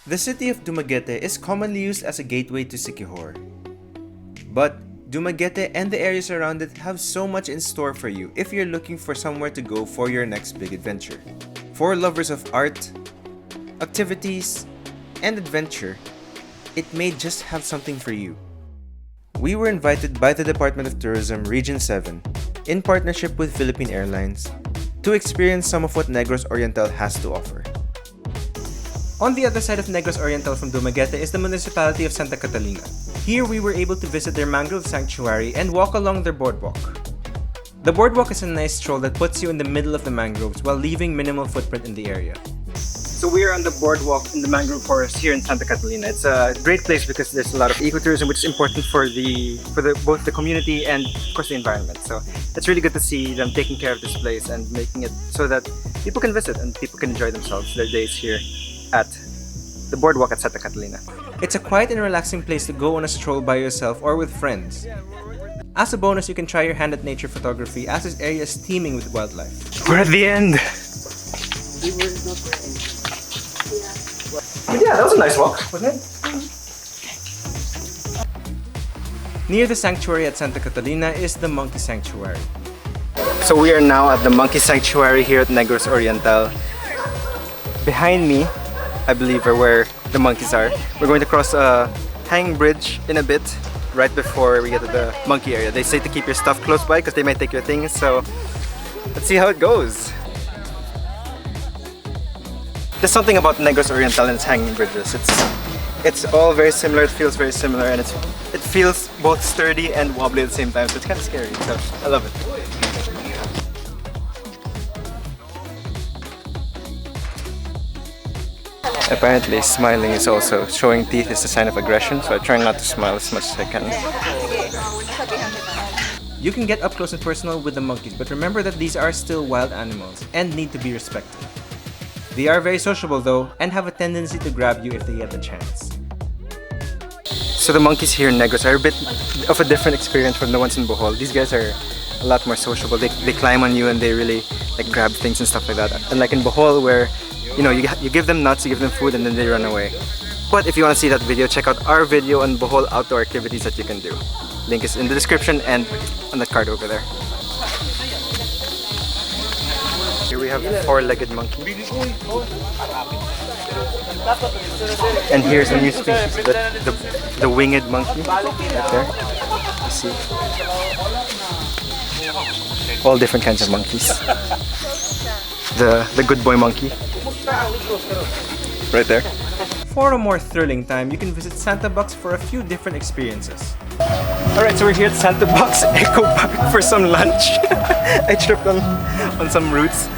The city of Dumaguete is commonly used as a gateway to Siquijor. But Dumaguete and the areas around it have so much in store for you if you're looking for somewhere to go for your next big adventure. For lovers of art, activities, and adventure, it may just have something for you. We were invited by the Department of Tourism Region 7, in partnership with Philippine Airlines, to experience some of what Negros Oriental has to offer. On the other side of Negros Oriental from Dumaguete is the municipality of Santa Catalina. Here we were able to visit their mangrove sanctuary and walk along their boardwalk. The boardwalk is a nice stroll that puts you in the middle of the mangroves while leaving minimal footprint in the area. So we are on the boardwalk in the mangrove forest here in Santa Catalina. It's a great place because there's a lot of ecotourism, which is important for both the community and of course the environment. So it's really good to see them taking care of this place and making it so that people can visit and people can enjoy themselves their days here at the boardwalk at Santa Catalina. It's a quiet and relaxing place to go on a stroll by yourself or with friends. As a bonus, you can try your hand at nature photography as this area is teeming with wildlife. We're at the end! But yeah, that was a nice walk, wasn't it? Near the sanctuary at Santa Catalina is the Monkey Sanctuary. So we are now at the Monkey Sanctuary here at Negros Oriental. Behind me, I believe, are where the monkeys are. We're going to cross a hanging bridge in a bit, right before we get to the monkey area. They say to keep your stuff close by because they might take your things, so let's see how it goes. There's something about Negros Oriental and its hanging bridges. It's all very similar, it feels very similar, and it feels both sturdy and wobbly at the same time, so it's kind of scary, so I love it. Apparently, smiling is also showing teeth is a sign of aggression, so I try not to smile as much as I can. You can get up close and personal with the monkeys, but remember that these are still wild animals and need to be respected. They are very sociable though, and have a tendency to grab you if they get the chance. So the monkeys here in Negros are a bit of a different experience from the ones in Bohol. These guys are a lot more sociable. They climb on you and they really like grab things and stuff like that. Unlike in Bohol where you give them nuts, you give them food, and then they run away. But if you want to see that video, check out our video on Bohol outdoor activities that you can do. Link is in the description and on that card over there. Here we have a four-legged monkey. And here's a new species, the winged monkey, right there. You see? All different kinds of monkeys. The good boy monkey. Right there. For a more thrilling time, you can visit Santa Box for a few different experiences. Alright, so we're here at Santa Box Eco Park for some lunch. I tripped on some roots.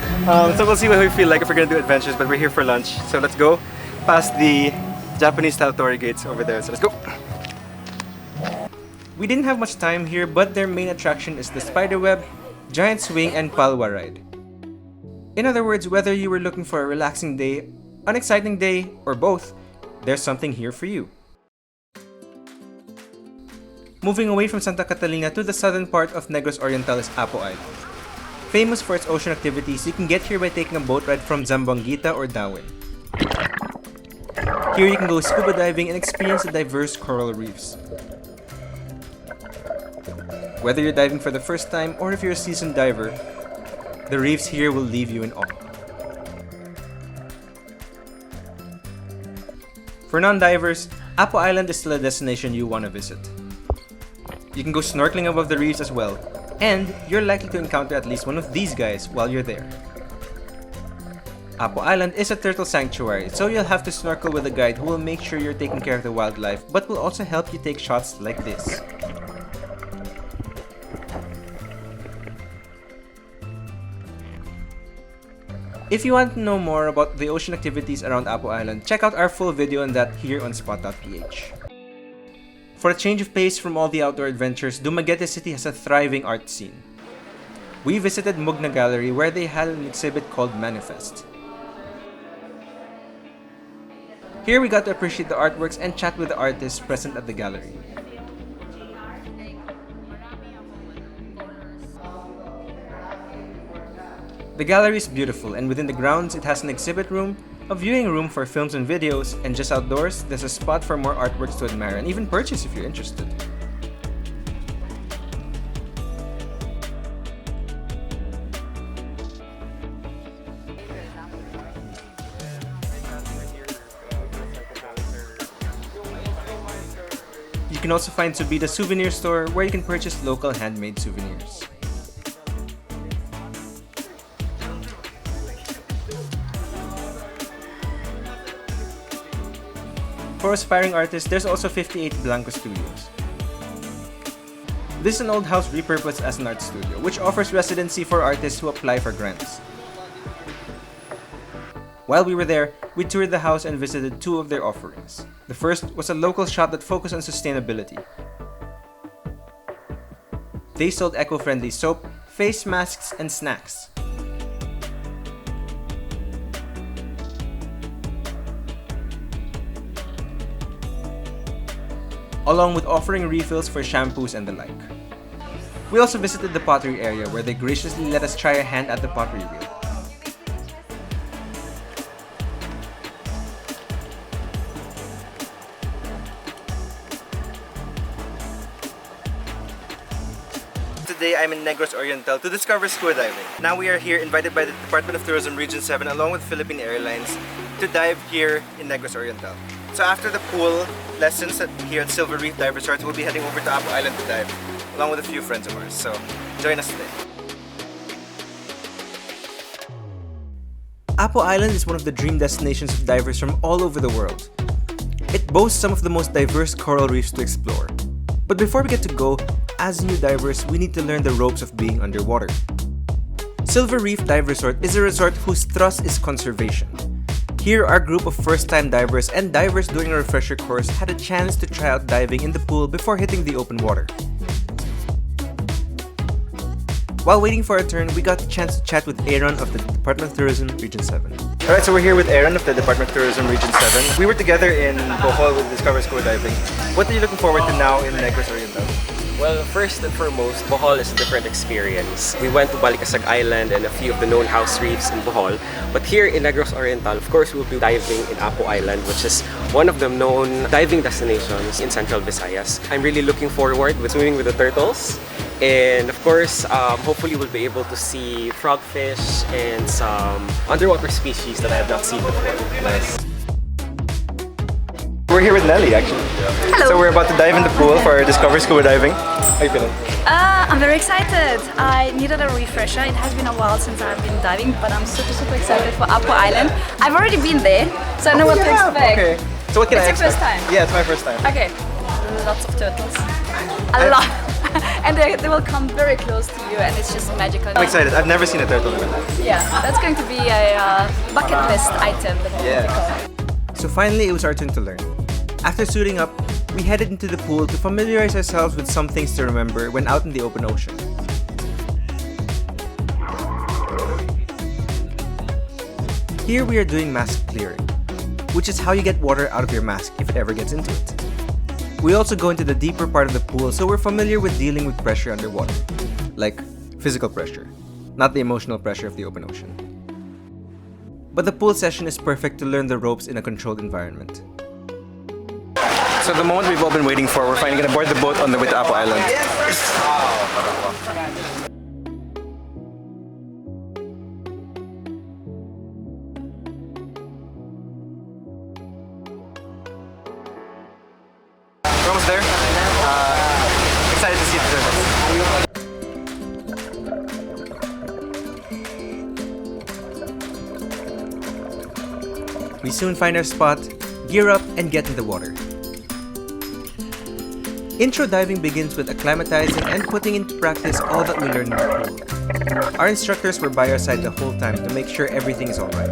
So we'll see what we feel like if we're gonna do adventures, but we're here for lunch. So let's go past the Japanese-style torii gates over there. So let's go. We didn't have much time here, but their main attraction is the spiderweb, giant swing, and palwa ride. In other words, whether you were looking for a relaxing day, an exciting day, or both, there's something here for you. Moving away from Santa Catalina to the southern part of Negros Oriental is Apo Island. Famous for its ocean activities, you can get here by taking a boat ride from Zamboanguita or Darwin. Here you can go scuba diving and experience the diverse coral reefs. Whether you're diving for the first time or if you're a seasoned diver, the reefs here will leave you in awe. For non-divers, Apo Island is still a destination you want to visit. You can go snorkeling above the reefs as well, and you're likely to encounter at least one of these guys while you're there. Apo Island is a turtle sanctuary, so you'll have to snorkel with a guide who will make sure you're taking care of the wildlife, but will also help you take shots like this. If you want to know more about the ocean activities around Apo Island, check out our full video on that here on Spot.ph. For a change of pace from all the outdoor adventures, Dumaguete City has a thriving art scene. We visited Mugna Gallery where they had an exhibit called Manifest. Here we got to appreciate the artworks and chat with the artists present at the gallery. The gallery is beautiful, and within the grounds it has an exhibit room, A viewing room for films and videos, and just outdoors, there's a spot for more artworks to admire and even purchase if you're interested. You can also find Subida Souvenir Store where you can purchase local handmade souvenirs. For aspiring artists, there's also 58 Blanco Studios. This is an old house repurposed as an art studio, which offers residency for artists who apply for grants. While we were there, we toured the house and visited two of their offerings. The first was a local shop that focused on sustainability. They sold eco-friendly soap, face masks, and snacks. Along with offering refills for shampoos and the like. We also visited the pottery area where they graciously let us try a hand at the pottery wheel. Today I'm in Negros Oriental to discover scuba diving. Now we are here invited by the Department of Tourism Region 7 along with Philippine Airlines to dive here in Negros Oriental. So after the pool lessons here at Silver Reef Dive Resort, we'll be heading over to Apo Island to dive along with a few friends of ours. So join us today. Apo Island is one of the dream destinations of divers from all over the world. It boasts some of the most diverse coral reefs to explore. But before we get to go, as new divers, we need to learn the ropes of being underwater. Silver Reef Dive Resort is a resort whose thrust is conservation. Here, our group of first-time divers and divers doing a refresher course had a chance to try out diving in the pool before hitting the open water. While waiting for our turn, we got the chance to chat with Aaron of the Department of Tourism Region 7. Alright, so we're here with Aaron of the Department of Tourism Region 7. We were together in Bohol with Discover Scuba Diving. What are you looking forward to now in Negros Oriental? Well, first and foremost, Bohol is a different experience. We went to Balikasag Island and a few of the known house reefs in Bohol. But here in Negros Oriental, of course, we'll be diving in Apo Island, which is one of the known diving destinations in Central Visayas. I'm really looking forward with swimming with the turtles. And of course, hopefully we'll be able to see frogfish and some underwater species that I have not seen before. Nice. We're here with Nelly, actually. Hello. So we're about to dive in the pool for our Discover Scuba Diving. How are you feeling? I'm very excited. I needed a refresher. It has been a while since I've been diving, but I'm super excited for Apo Island. I've already been there, so I know what to expect. Okay. So what can I It's your expect? first time? Yeah, it's my first time. Okay. Lots of turtles. A lot. And they will come very close to you, and it's just magical. I'm excited. I've never seen a turtle in my life. Yeah, that's going to be a bucket list item. Yeah. So finally, it was our turn to learn. After suiting up, we headed into the pool to familiarize ourselves with some things to remember when out in the open ocean. Here we are doing mask clearing, which is how you get water out of your mask if it ever gets into it. We also go into the deeper part of the pool, so we're familiar with dealing with pressure underwater, like physical pressure, not the emotional pressure of the open ocean. But the pool session is perfect to learn the ropes in a controlled environment. So the moment we've all been waiting for, we're finally gonna board the boat on the way to Apo Island. We're almost there. Excited to see the turtles. We soon find our spot, gear up, and get in the water. Intro diving begins with acclimatizing and putting into practice all that we learned in the pool. Our instructors were by our side the whole time to make sure everything is alright.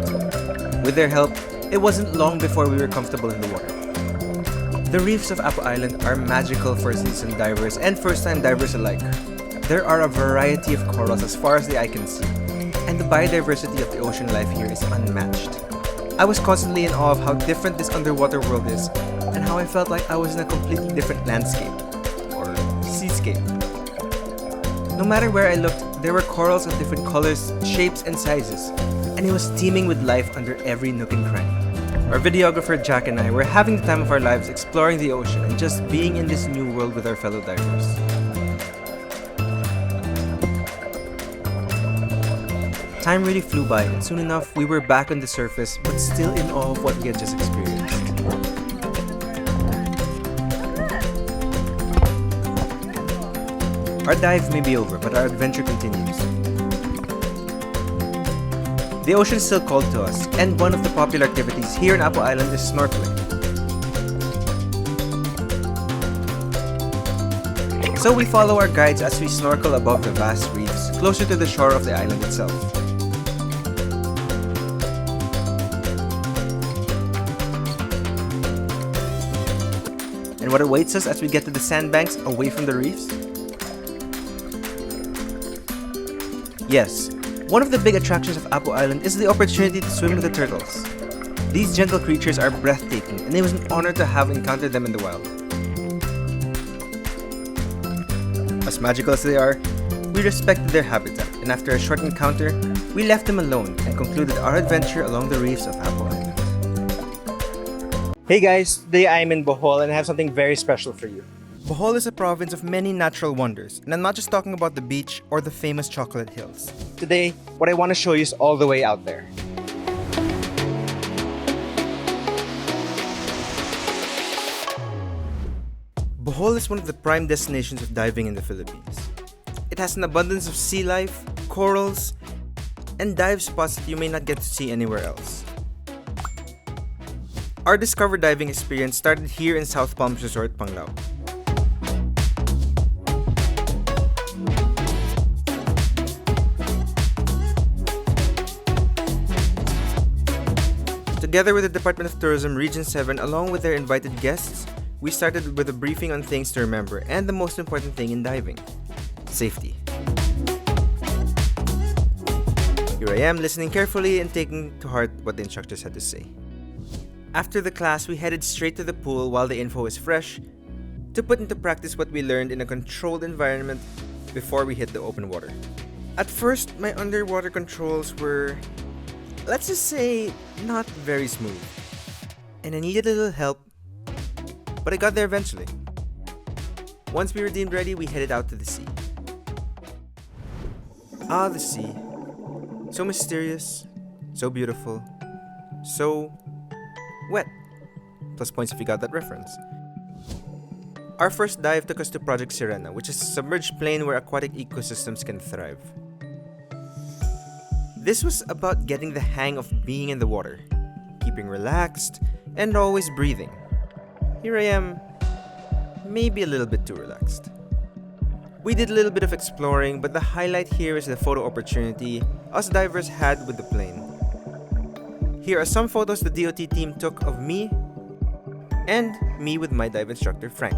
With their help, it wasn't long before we were comfortable in the water. The reefs of Apo Island are magical for seasoned divers and first-time divers alike. There are a variety of corals as far as the eye can see, and the biodiversity of the ocean life here is unmatched. I was constantly in awe of how different this underwater world is, and how I felt like I was in a completely different landscape, or seascape. No matter where I looked, There were corals of different colors, shapes, and sizes, and it was teeming with life under every nook and cranny. Our videographer Jack and I were having the time of our lives exploring the ocean and just being in this new world with our fellow divers. Time really flew by, and soon enough we were back on the surface, but still in awe of what we had just experienced. Our dive may be over, but our adventure continues. The ocean still called to us, and one of the popular activities here in Apo Island is snorkeling. So we follow our guides as we snorkel above the vast reefs, closer to the shore of the island itself. And what awaits us as we get to the sandbanks away from the reefs? Yes, one of the big attractions of Apo Island is the opportunity to swim with the turtles. These gentle creatures are breathtaking, and it was an honor to have encountered them in the wild. As magical as they are, we respected their habitat, and after a short encounter, we left them alone and concluded our adventure along the reefs of Apo Island. Hey guys, today I'm in Bohol and I have something very special for you. Bohol is a province of many natural wonders, and I'm not just talking about the beach or the famous chocolate hills. Today, what I want to show you is all the way out there. Bohol is one of the prime destinations of diving in the Philippines. It has an abundance of sea life, corals, and dive spots that you may not get to see anywhere else. Our Discover diving experience started here in South Palms Resort, Panglao. Together with the Department of Tourism Region 7 along with their invited guests, we started with a briefing on things to remember and the most important thing in diving: safety. Here I am listening carefully and taking to heart what the instructors had to say. After the class, we headed straight to the pool while the info was fresh to put into practice what we learned in a controlled environment before we hit the open water. At first, my underwater controls were, let's just say, not very smooth, and I needed a little help, but I got there eventually. Once we were deemed ready, we headed out to the sea. Ah, the sea. So mysterious, so beautiful, so wet. Plus points if you got that reference. Our first dive took us to Project Sirena, which is a submerged plain where aquatic ecosystems can thrive. This was about getting the hang of being in the water, keeping relaxed, and always breathing. Here I am, maybe a little bit too relaxed. We did a little bit of exploring, but the highlight here is the photo opportunity us divers had with the plane. Here are some photos the DOT team took of me and me with my dive instructor Frank.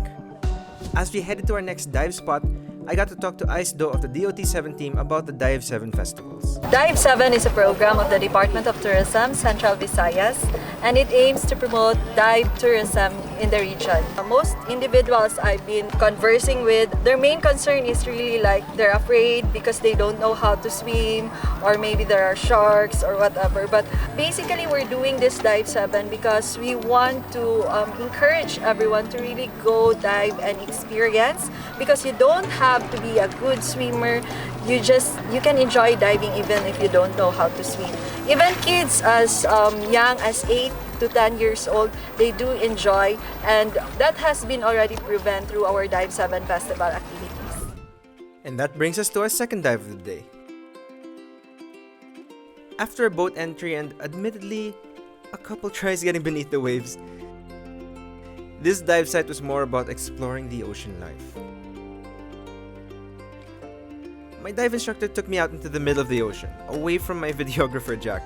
As we headed to our next dive spot, I got to talk to Ice Do of the DOT 7 team about the Dive 7 festivals. Dive 7 is a program of the Department of Tourism, Central Visayas, and it aims to promote dive tourism in the region. Most individuals I've been conversing with, their main concern is really like they're afraid because they don't know how to swim, or maybe there are sharks or whatever. But basically we're doing this Dive 7 because we want to encourage everyone to really go dive and experience, because you don't have to be a good swimmer. You can enjoy diving even if you don't know how to swim. Even kids as young as 8 to 10 years old, they do enjoy, and that has been already proven through our Dive 7 festival activities. And that brings us to our second dive of the day. After a boat entry and admittedly a couple tries getting beneath the waves, this dive site was more about exploring the ocean life. My dive instructor took me out into the middle of the ocean, away from my videographer Jack.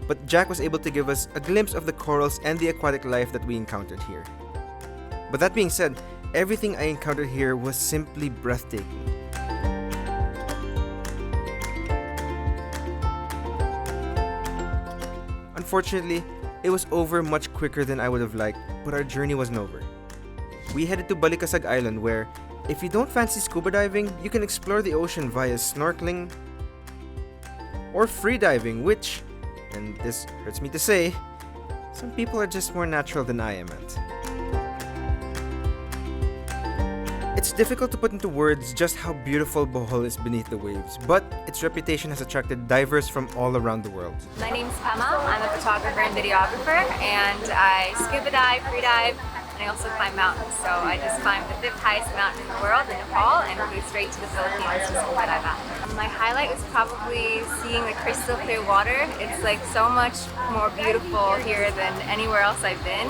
But Jack was able to give us a glimpse of the corals and the aquatic life that we encountered here. But that being said, everything I encountered here was simply breathtaking. Unfortunately, it was over much quicker than I would have liked, but our journey wasn't over. We headed to Balikasag Island where, If you don't fancy scuba diving, you can explore the ocean via snorkeling or free diving, which, and this hurts me to say, some people are just more natural than I am at. It's difficult to put into words just how beautiful Bohol is beneath the waves, but its reputation has attracted divers from all around the world. My name's Emma. I'm a photographer and videographer, and I scuba dive, free dive, and I also climb mountains. So I just climbed the 5th highest mountain in the world in Nepal and flew straight to the Philippines to scuba dive after. My highlight was probably seeing the crystal clear water. It's like so much more beautiful here than anywhere else I've been.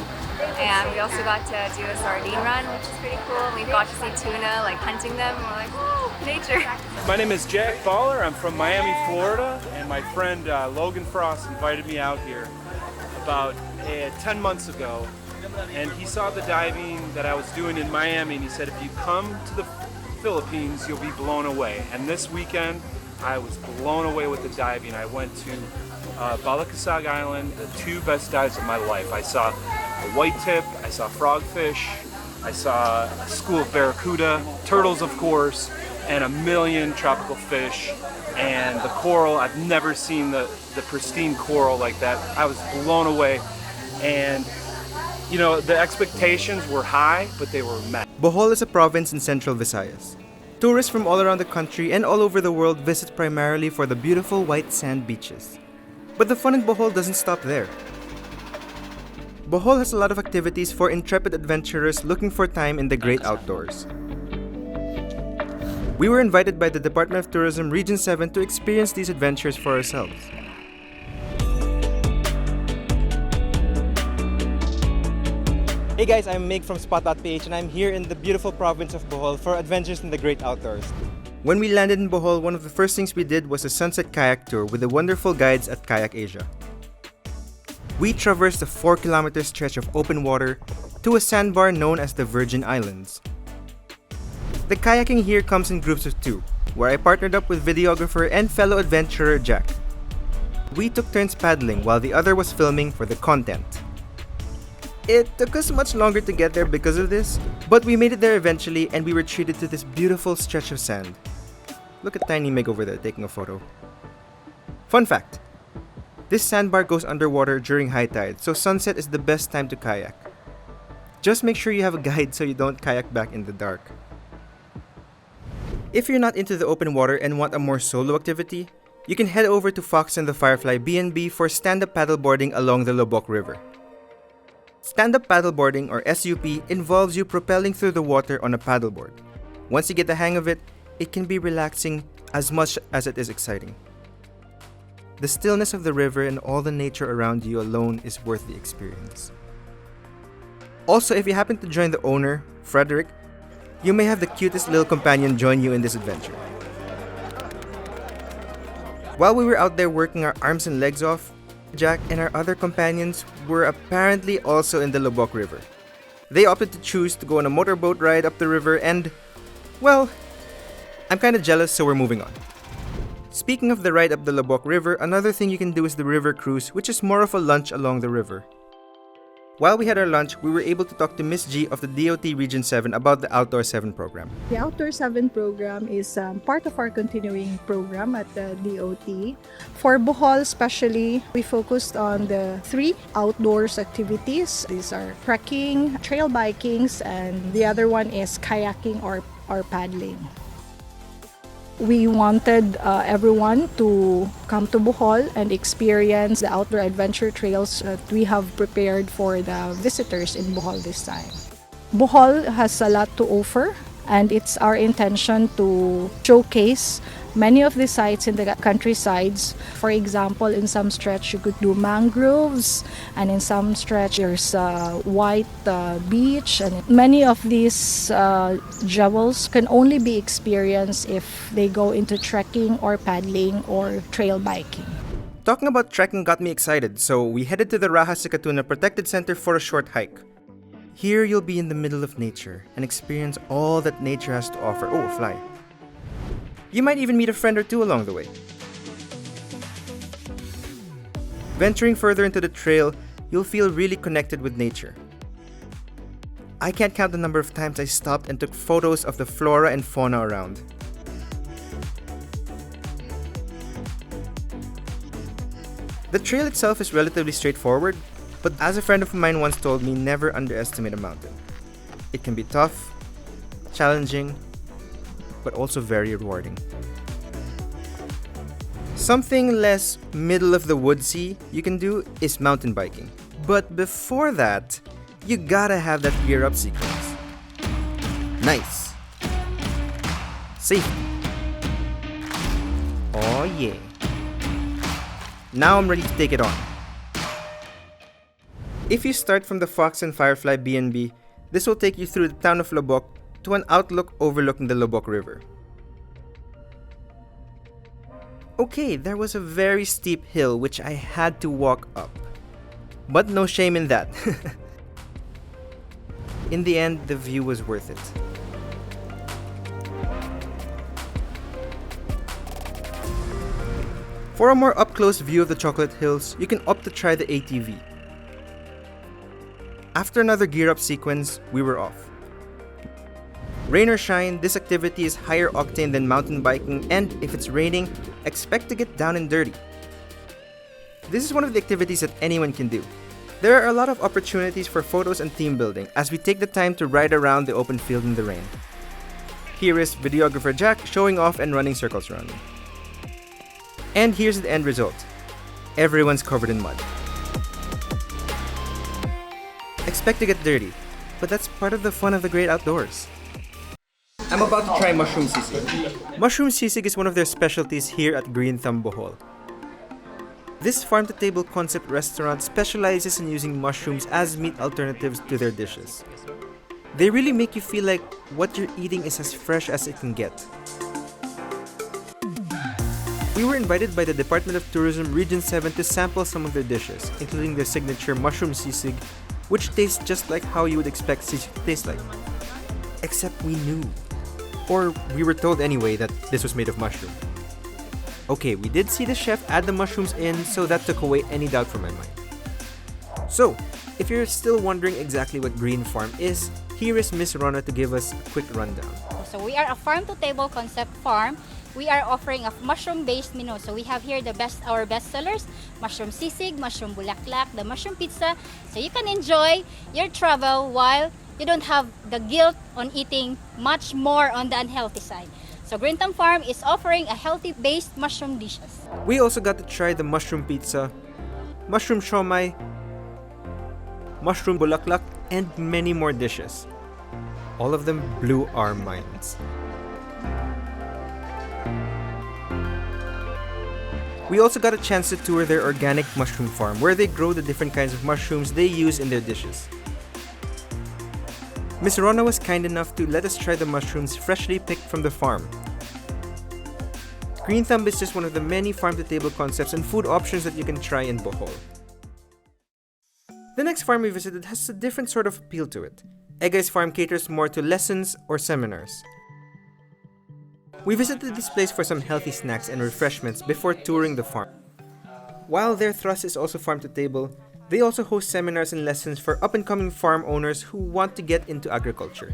And we also got to do a sardine run, which is pretty cool. We got to see tuna, like hunting them, and we're like, whoa, nature. My name is Jack Baller. I'm from Miami, Florida, and my friend Logan Frost invited me out here about 10 months ago. And he saw the diving that I was doing in Miami, and he said, if you come to the Philippines, you'll be blown away. And this weekend, I was blown away with the diving. I went to Balikasag Island, the 2 best dives of my life. I saw a white tip, I saw frogfish, I saw a school of barracuda, turtles of course, and a million tropical fish. And the coral, I've never seen the pristine coral like that. I was blown away. And you know, the expectations were high, but they were met. Bohol is a province in central Visayas. Tourists from all around the country and all over the world visit primarily for the beautiful white sand beaches. But the fun in Bohol doesn't stop there. Bohol has a lot of activities for intrepid adventurers looking for time in the great outdoors. We were invited by the Department of Tourism Region 7 to experience these adventures for ourselves. Hey guys, I'm Mig from Spot.ph and I'm here in the beautiful province of Bohol for adventures in the great outdoors. When we landed in Bohol, one of the first things we did was a sunset kayak tour with the wonderful guides at Kayak Asia. We traversed a 4-kilometer stretch of open water to a sandbar known as the Virgin Islands. The kayaking here comes in groups of 2, where I partnered up with videographer and fellow adventurer Jack. We took turns paddling while the other was filming for the content. It took us much longer to get there because of this, but we made it there eventually and we were treated to this beautiful stretch of sand. Look at Tiny Mig over there taking a photo. Fun fact, this sandbar goes underwater during high tide, so sunset is the best time to kayak. Just make sure you have a guide so you don't kayak back in the dark. If you're not into the open water and want a more solo activity, you can head over to Fox and the Firefly B&B for stand-up paddleboarding along the Lobok River. Stand-up paddleboarding, or SUP, involves you propelling through the water on a paddleboard. Once you get the hang of it, it can be relaxing as much as it is exciting. The stillness of the river and all the nature around you alone is worth the experience. Also, if you happen to join the owner, Frederick, you may have the cutest little companion join you in this adventure. While we were out there working our arms and legs off, Jack and our other companions were apparently also in the Lobok River. They opted to choose to go on a motorboat ride up the river and, well, I'm kinda jealous, so we're moving on. Speaking of the ride up the Lobok River, another thing you can do is the river cruise, which is more of a lunch along the river. While we had our lunch, we were able to talk to Miss G of the DOT Region 7 about the Outdoor 7 program. The Outdoor 7 program is part of our continuing program at the DOT. For Bohol especially, we focused on the 3 outdoors activities. These are trekking, trail bikings, and the other one is kayaking or paddling. We wanted everyone to come to Bohol and experience the outdoor adventure trails that we have prepared for the visitors in Bohol this time. Bohol has a lot to offer, and it's our intention to showcase many of the sites in the countrysides. For example, in some stretch you could do mangroves, and in some stretch there's a white beach, and many of these jewels can only be experienced if they go into trekking or paddling or trail biking. Talking about trekking got me excited, so we headed to the Raja Sikatuna Protected Center for a short hike. Here you'll be in the middle of nature and experience all that nature has to offer. Oh, a fly. You might even meet a friend or two along the way. Venturing further into the trail, you'll feel really connected with nature. I can't count the number of times I stopped and took photos of the flora and fauna around. The trail itself is relatively straightforward, but as a friend of mine once told me, never underestimate a mountain. It can be tough, challenging, but also very rewarding. Something less middle of the woodsy you can do is mountain biking. But before that, you gotta have that gear up sequence. Nice. Safe. Oh yeah. Now I'm ready to take it on. If you start from the Fox and Firefly B&B, this will take you through the town of Lobok to an outlook overlooking the Lobok River. Okay, there was a very steep hill which I had to walk up. But no shame in that. In the end, the view was worth it. For a more up-close view of the Chocolate Hills, you can opt to try the ATV. After another gear-up sequence, we were off. Rain or shine, this activity is higher octane than mountain biking, and if it's raining, expect to get down and dirty. This is one of the activities that anyone can do. There are a lot of opportunities for photos and team building as we take the time to ride around the open field in the rain. Here is videographer Jack showing off and running circles around me. And here's the end result. Everyone's covered in mud. Expect to get dirty, but that's part of the fun of the great outdoors. I'm about to try mushroom sisig. Mushroom sisig is one of their specialties here at Green Thumb Bohol. This farm-to-table concept restaurant specializes in using mushrooms as meat alternatives to their dishes. They really make you feel like what you're eating is as fresh as it can get. We were invited by the Department of Tourism Region 7 to sample some of their dishes, including their signature mushroom sisig, which tastes just like how you would expect sisig to taste like. Except we knew. Or we were told anyway that this was made of mushroom. Okay, we did see the chef add the mushrooms in, so that took away any doubt from my mind. So, if you're still wondering exactly what Green Farm is, here is Miss Rona to give us a quick rundown. So we are a farm-to-table concept farm. We are offering a mushroom-based menu. So we have here our best sellers, mushroom sisig, mushroom bulaklak, the mushroom pizza. So you can enjoy your travel while you don't have the guilt on eating much more on the unhealthy side. So Green Thumb Farm is offering a healthy-based mushroom dishes. We also got to try the mushroom pizza, mushroom siomai, mushroom bulaklak, and many more dishes. All of them blew our minds. We also got a chance to tour their organic mushroom farm, where they grow the different kinds of mushrooms they use in their dishes. Ms. Rona was kind enough to let us try the mushrooms freshly picked from the farm. Green Thumb is just one of the many farm-to-table concepts and food options that you can try in Bohol. The next farm we visited has a different sort of appeal to it. Egay's farm caters more to lessons or seminars. We visited this place for some healthy snacks and refreshments before touring the farm. While their thrust is also farm-to-table, they also host seminars and lessons for up-and-coming farm owners who want to get into agriculture.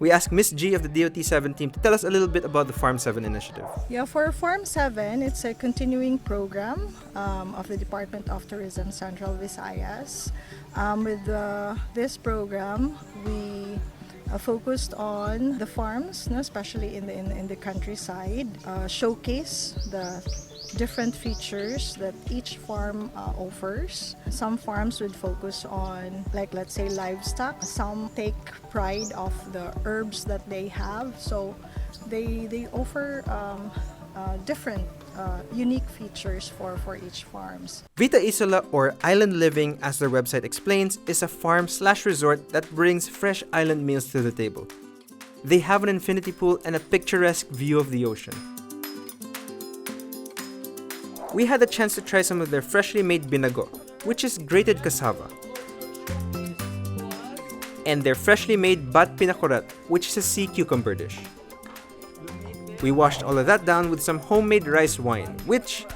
We asked Miss G of the DOT7 team to tell us a little bit about the Farm 7 initiative. Yeah, for Farm 7, it's a continuing program of the Department of Tourism Central Visayas. With this program, we focused on the farms, especially in the countryside, showcase the different features that each farm offers. Some farms would focus on, like, let's say, livestock. Some take pride of the herbs that they have, so they offer different unique features for each farms. Vita Isola, or Island Living as their website explains, is a farm/resort that brings fresh island meals to the table. They have an infinity pool and a picturesque view of the ocean. We had a chance to try some of their freshly made binago, which is grated cassava, and their freshly made bat pinakurat, which is a sea cucumber dish. We washed all of that down with some homemade rice wine, which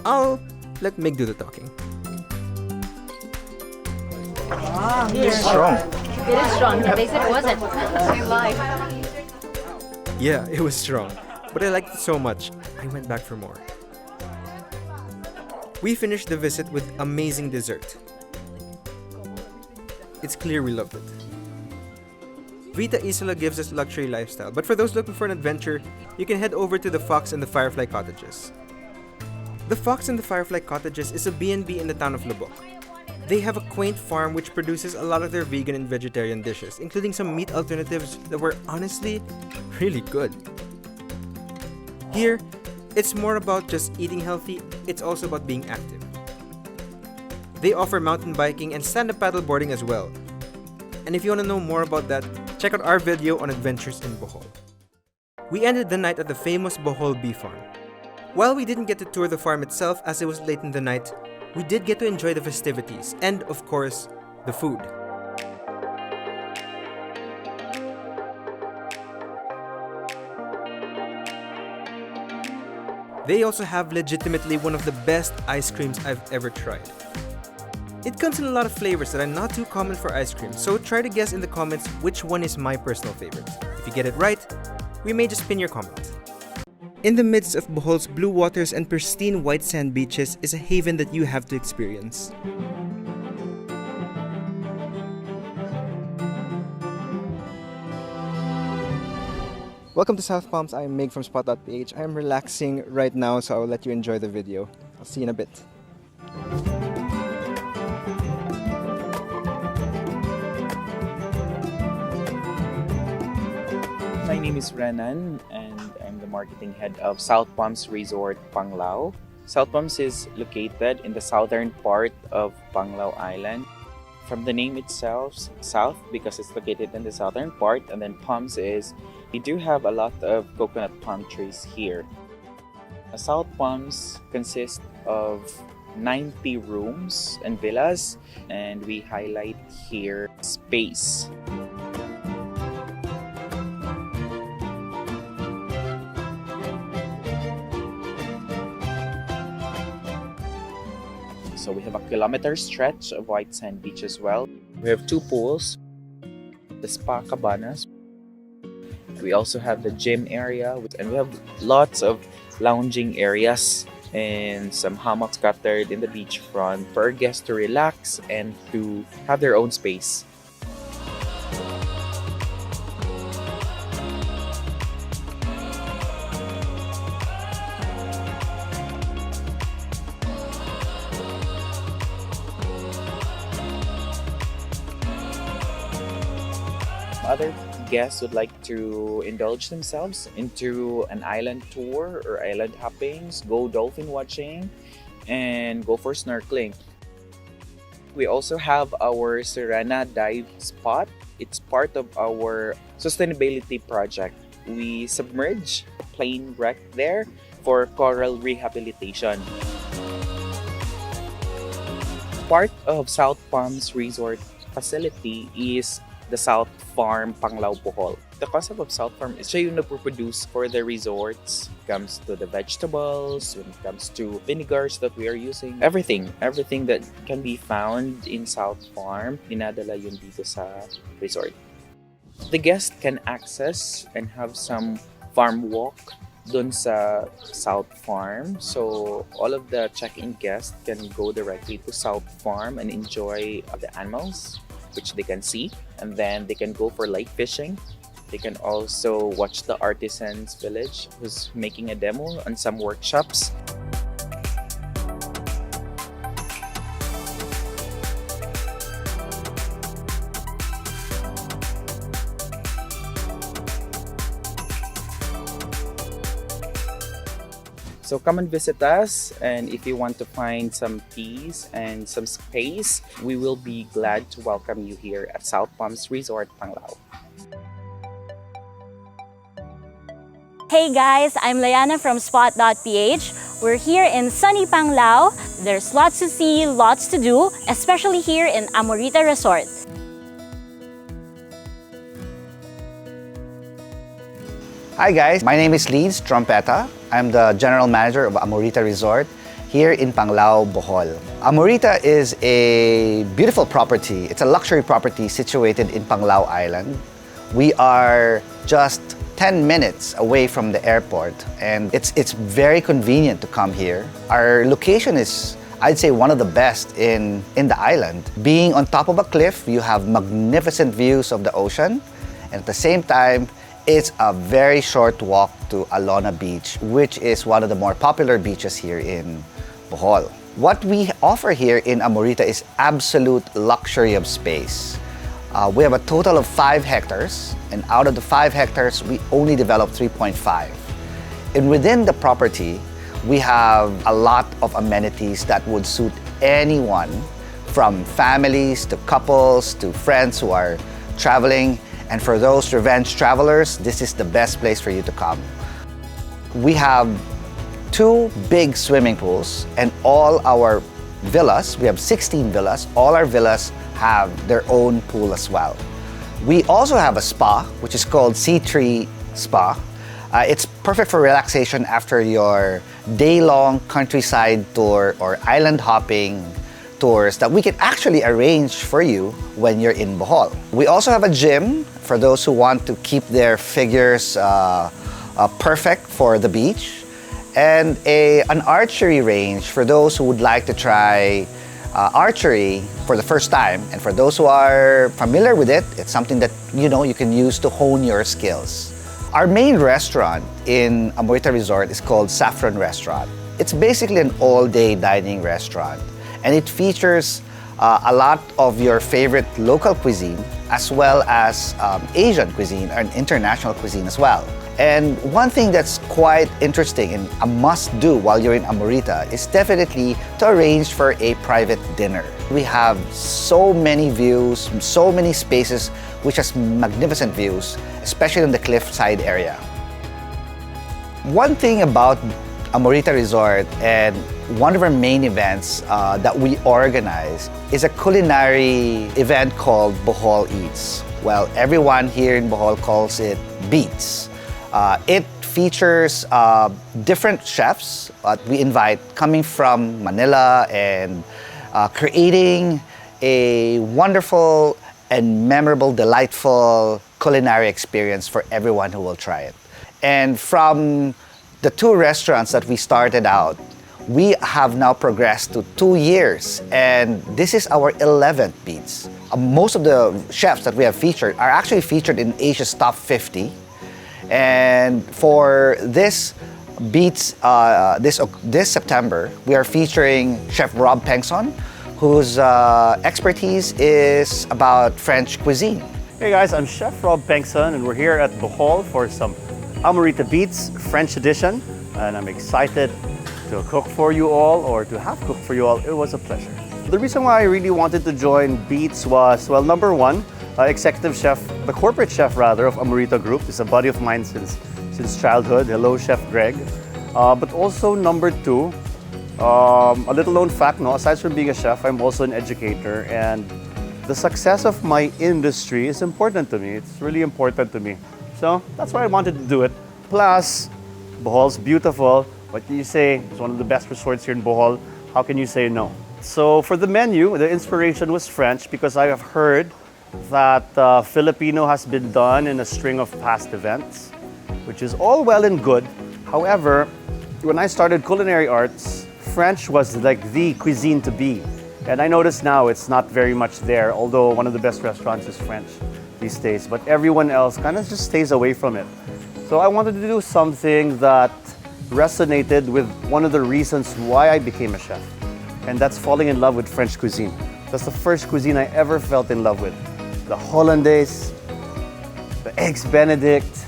I'll let Mig do the talking. It's strong. It is strong. They said it wasn't. Yeah, it was strong. But I liked it so much, I went back for more. We finished the visit with amazing dessert. It's clear we loved it. Vita Isola gives us luxury lifestyle, but for those looking for an adventure, you can head over to the Fox and the Firefly Cottages. The Fox and the Firefly Cottages is a B&B in the town of Lubbock. They have a quaint farm which produces a lot of their vegan and vegetarian dishes, including some meat alternatives that were honestly really good. Here, it's more about just eating healthy, it's also about being active. They offer mountain biking and stand-up paddle boarding as well. And if you want to know more about that, check out our video on adventures in Bohol. We ended the night at the famous Bohol Bee Farm. While we didn't get to tour the farm itself as it was late in the night, we did get to enjoy the festivities and, of course, the food. They also have legitimately one of the best ice creams I've ever tried. It comes in a lot of flavors that are not too common for ice cream, so try to guess in the comments which one is my personal favorite. If you get it right, we may just pin your comment. In the midst of Bohol's blue waters and pristine white sand beaches is a haven that you have to experience. Welcome to South Palms. I am Mig from Spot.ph. I am relaxing right now, so I will let you enjoy the video. I'll see you in a bit. My name is Renan and I'm the marketing head of South Palms Resort, Panglao. South Palms is located in the southern part of Panglao Island. From the name itself, south because it's located in the southern part, and then palms is we do have a lot of coconut palm trees here. South Palms consists of 90 rooms and villas, and we highlight here space. So we have a kilometer stretch of white sand beach as well. We have 2 pools, the spa cabanas. We also have the gym area, and we have lots of lounging areas and some hammocks scattered in the beachfront for our guests to relax and to have their own space. Other guests would like to indulge themselves into an island tour or island hoppings, go dolphin watching, and go for snorkeling. We also have our Serena dive spot. It's part of our sustainability project. We submerge a plane wreck there for coral rehabilitation. Part of South Palms Resort facility is the South Farm, Panglao, Bohol. The concept of South Farm is siya yung nagpo-produce for the resorts. When it comes to the vegetables, when it comes to vinegars that we are using, everything that can be found in South Farm, dinadala yun dito sa resort. The guest can access and have some farm walk dun sa South Farm. So all of the check-in guests can go directly to South Farm and enjoy the animals which they can see, and then they can go for light fishing. They can also watch the artisans village who's making a demo and some workshops. So come and visit us, and if you want to find some peace and some space, we will be glad to welcome you here at South Palms Resort, Panglao. Hey guys, I'm Layana from Spot.ph. We're here in sunny Panglao. There's lots to see, lots to do, especially here in Amorita Resort. Hi guys, my name is Leeds Trompeta. I'm the General Manager of Amorita Resort here in Panglao, Bohol. Amorita is a beautiful property. It's a luxury property situated in Panglao Island. We are just 10 minutes away from the airport, and it's very convenient to come here. Our location is, I'd say, one of the best in the island. Being on top of a cliff, you have magnificent views of the ocean, and at the same time, it's a very short walk to Alona Beach, which is one of the more popular beaches here in Bohol. What we offer here in Amorita is absolute luxury of space. We have a total of 5 hectares, and out of the 5 hectares, we only developed 3.5. And within the property, we have a lot of amenities that would suit anyone, from families to couples to friends who are traveling. And for those revenge travelers, this is the best place for you to come. We have 2 big swimming pools, and all our villas, we have 16 villas, all our villas have their own pool as well. We also have a spa, which is called C3 Spa. It's perfect for relaxation after your day-long countryside tour or island hopping tours that we can actually arrange for you when you're in Bohol. We also have a gym for those who want to keep their figures perfect for the beach, and an archery range for those who would like to try archery for the first time. And for those who are familiar with it, it's something that you can use to hone your skills. Our main restaurant in Amorita Resort is called Saffron Restaurant. It's basically an all-day dining restaurant, and it features a lot of your favorite local cuisine as well as Asian cuisine and international cuisine as well. And one thing that's quite interesting and a must-do while you're in Amorita is definitely to arrange for a private dinner. We have so many views, so many spaces which has magnificent views, especially in the cliffside area. One thing about Amorita Resort, and one of our main events that we organize, is a culinary event called Bohol Eats. Well, everyone here in Bohol calls it Beats. It features different chefs we invite coming from Manila, and creating a wonderful and memorable, delightful culinary experience for everyone who will try it. And from the 2 restaurants that we started out, we have now progressed to 2 years, and this is our 11th Beats. Most of the chefs that we have featured are actually featured in Asia's top 50. And for this Beats this September, we are featuring Chef Rob Pengson, whose expertise is about French cuisine. Hey guys, I'm Chef Rob Pengson, and we're here at Bohol for some Amorita Beats French edition, and I'm excited to cook for you all, or to have cooked for you all. It was a pleasure. The reason why I really wanted to join Beats was, well, number one, executive chef, the corporate chef rather, of Amorita Group is a buddy of mine since childhood. Hello, Chef Greg. But also number 2, a little known fact, aside from being a chef, I'm also an educator, and the success of my industry is important to me. It's really important to me. So that's why I wanted to do it. Plus, Bohol's beautiful. What do you say? It's one of the best resorts here in Bohol. How can you say no? So for the menu, the inspiration was French, because I have heard that Filipino has been done in a string of past events, which is all well and good. However, when I started culinary arts, French was like the cuisine to be. And I notice now it's not very much there, although one of the best restaurants is French these days, but everyone else kind of just stays away from it. So I wanted to do something that resonated with one of the reasons why I became a chef, and that's falling in love with French cuisine. That's the first cuisine I ever felt in love with. The hollandaise, the eggs benedict,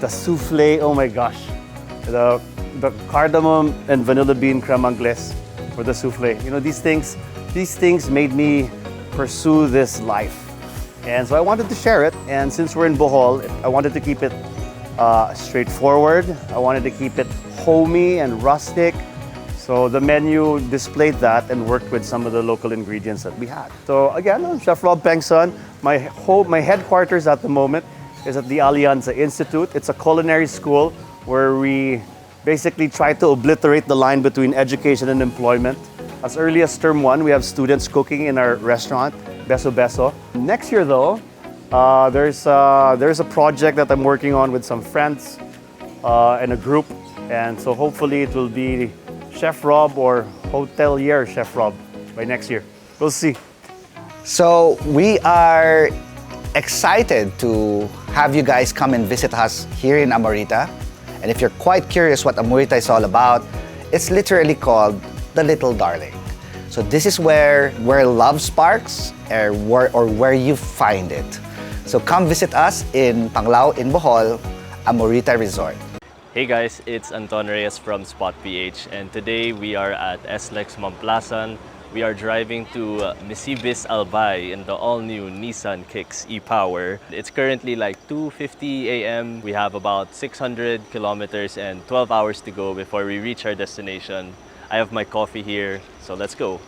the souffle, oh my gosh. The cardamom and vanilla bean creme anglaise for the souffle. These things made me pursue this life. And so I wanted to share it, and since we're in Bohol, I wanted to keep it straightforward. I wanted to keep it homey and rustic. So the menu displayed that and worked with some of the local ingredients that we had. So again, I'm Chef Rob Pengson. My headquarters at the moment is at the Alianza Institute. It's a culinary school where we basically try to obliterate the line between education and employment. As early as term 1, we have students cooking in our restaurant, Beso Beso. Next year though, there's a project that I'm working on with some friends and a group. And so hopefully it will be Chef Rob or Hotelier Chef Rob by next year. We'll see. So we are excited to have you guys come and visit us here in Amorita. And if you're quite curious what Amorita is all about, it's literally called the Little Darling. So this is where love sparks or where you find it. So come visit us in Panglao in Bohol, Amorita Resort. Hey guys, it's Anton Reyes from Spot.ph, and today we are at SLEX Mamplasan. We are driving to Misibis Albay in the all-new Nissan Kicks e-Power. It's currently like 2:50 a.m. We have about 600 kilometers and 12 hours to go before we reach our destination. I have my coffee here, so let's go.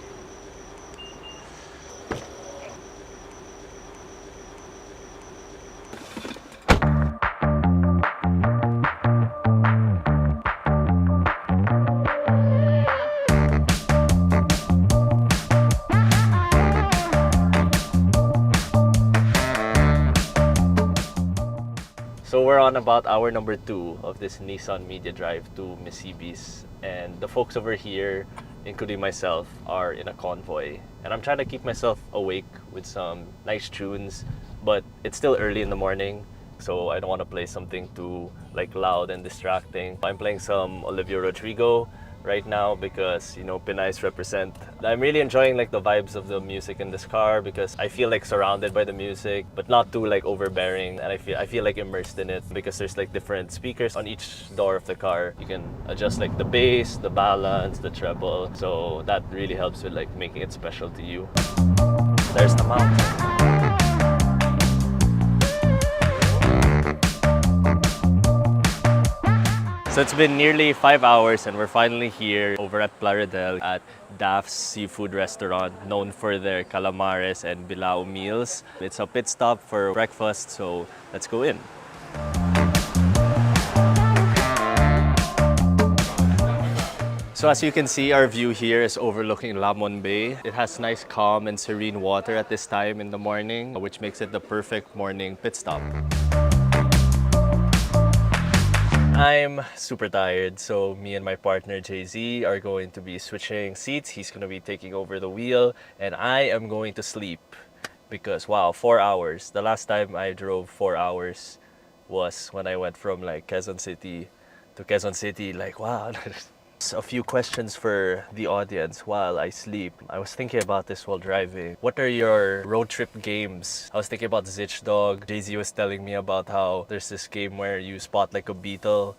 So we're on about hour number 2 of this Nissan Media Drive to Misibis, and the folks over here, including myself, are in a convoy. And I'm trying to keep myself awake with some nice tunes, but it's still early in the morning, so I don't want to play something too like loud and distracting. I'm playing some Olivia Rodrigo right now because, you know, Pinays represent. I'm really enjoying like the vibes of the music in this car because I feel like surrounded by the music, but not too like overbearing, and I feel like immersed in it because there's like different speakers on each door of the car. You can adjust like the bass, the balance, the treble, so that really helps with like making it special to you. There's the mountain. So it's been nearly 5 hours and we're finally here over at Plaridel at Daph's Seafood Restaurant, known for their calamares and bilao meals. It's a pit stop for breakfast, so let's go in. So as you can see, our view here is overlooking Lamon Bay. It has nice calm and serene water at this time in the morning, which makes it the perfect morning pit stop. I'm super tired, so me and my partner Jay-Z are going to be switching seats. He's going to be taking over the wheel, and I am going to sleep because, wow, 4 hours. The last time I drove 4 hours was when I went from like Quezon City to Quezon City. Like, wow. A few questions for the audience while I sleep. I was thinking about this while driving. What are your road trip games? I was thinking about Zitch Dog. Jay-Z was telling me about how there's this game where you spot like a beetle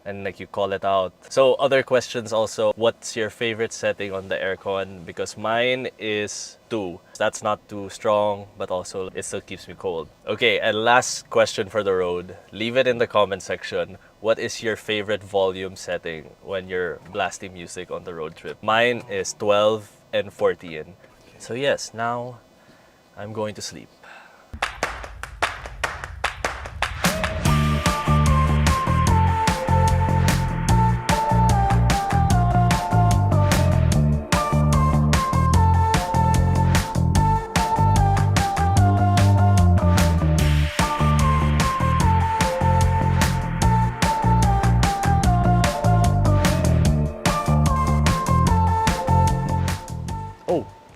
and like you call it out. So other questions also, what's your favorite setting on the aircon? Because mine is 2. That's not too strong, but also it still keeps me cold. Okay, and last question for the road. Leave it in the comment section. What is your favorite volume setting when you're blasting music on the road trip? Mine is 12 and 14. So yes, now I'm going to sleep.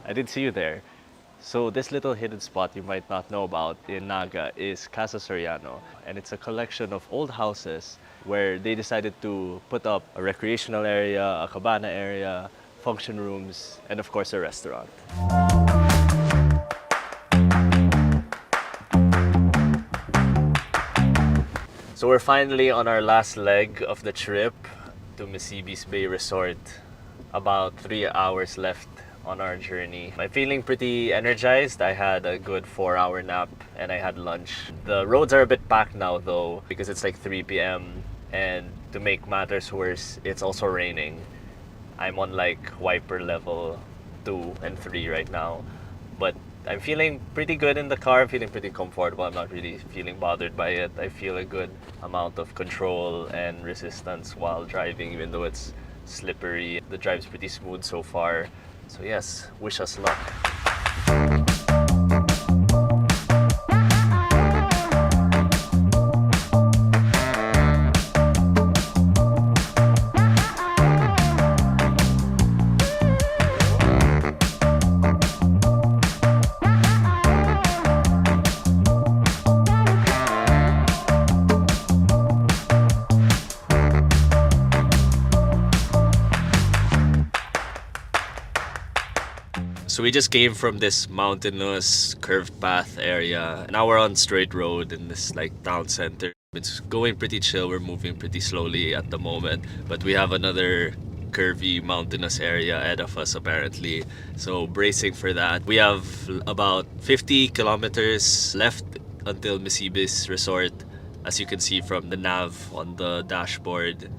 I did see you there. So this little hidden spot you might not know about in Naga is Casa Soriano, and it's a collection of old houses where they decided to put up a recreational area, a cabana area, function rooms, and of course a restaurant. So we're finally on our last leg of the trip to Misibis Bay Resort. About 3 hours left on our journey. I'm feeling pretty energized. I had a good 4-hour nap and I had lunch. The roads are a bit packed now though because it's like 3 p.m. and to make matters worse, it's also raining. I'm on like wiper level 2 and 3 right now, but I'm feeling pretty good in the car. I'm feeling pretty comfortable. I'm not really feeling bothered by it. I feel a good amount of control and resistance while driving, even though it's slippery. The drive's pretty smooth so far. So yes, wish us luck. So we just came from this mountainous curved path area. Now we're on straight road in this like town center. It's going pretty chill. We're moving pretty slowly at the moment, but we have another curvy mountainous area ahead of us apparently. So bracing for that. We have about 50 kilometers left until Misibis Resort, as you can see from the nav on the dashboard.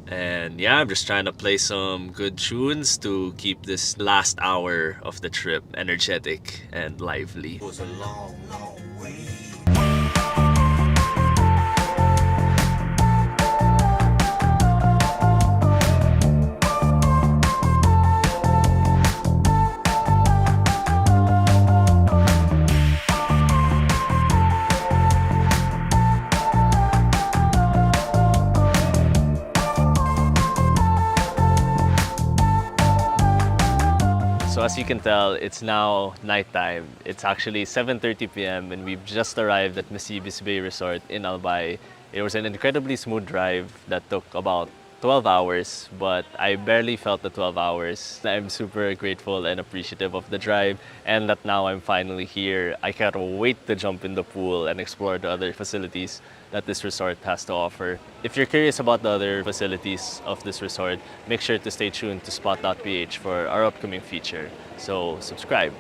And yeah, I'm just trying to play some good tunes to keep this last hour of the trip energetic and lively. It was a long, long way. So as you can tell, it's now nighttime. It's actually 7:30 p.m. and we've just arrived at Misibis Bay Resort in Albay. It was an incredibly smooth drive that took about 12 hours, but I barely felt the 12 hours. I'm super grateful and appreciative of the drive, and that now I'm finally here. I can't wait to jump in the pool and explore the other facilities that this resort has to offer. If you're curious about the other facilities of this resort, make sure to stay tuned to Spot.ph for our upcoming feature. So subscribe.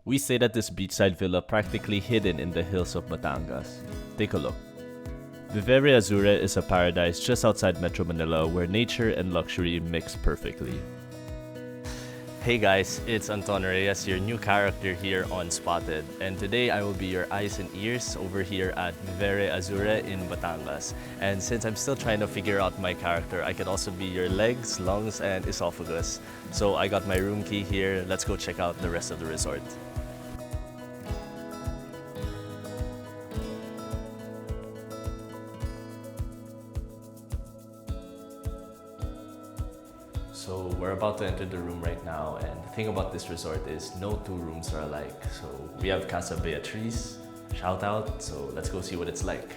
We stayed at this beachside villa practically hidden in the hills of Batangas. Take a look. Vivere Azure is a paradise just outside Metro Manila where nature and luxury mix perfectly. Hey guys, it's Anton Reyes, your new character here on Spotted, and today I will be your eyes and ears over here at Vivere Azure in Batangas. And since I'm still trying to figure out my character, I can also be your legs, lungs, and esophagus. So I got my room key here. Let's go check out the rest of the resort. So we're about to enter the room right now, and the thing about this resort is no two rooms are alike. So we have Casa Beatriz, shout out, so let's go see what it's like.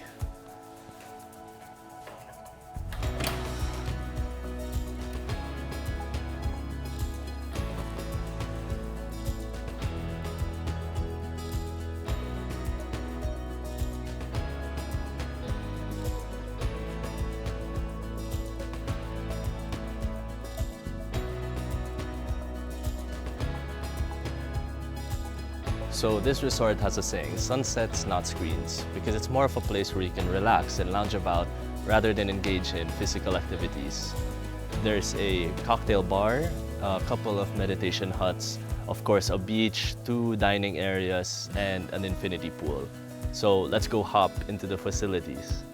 So this resort has a saying, sunsets not screens, because it's more of a place where you can relax and lounge about rather than engage in physical activities. There's a cocktail bar, a couple of meditation huts, of course a beach, 2 dining areas, and an infinity pool. So let's go hop into the facilities.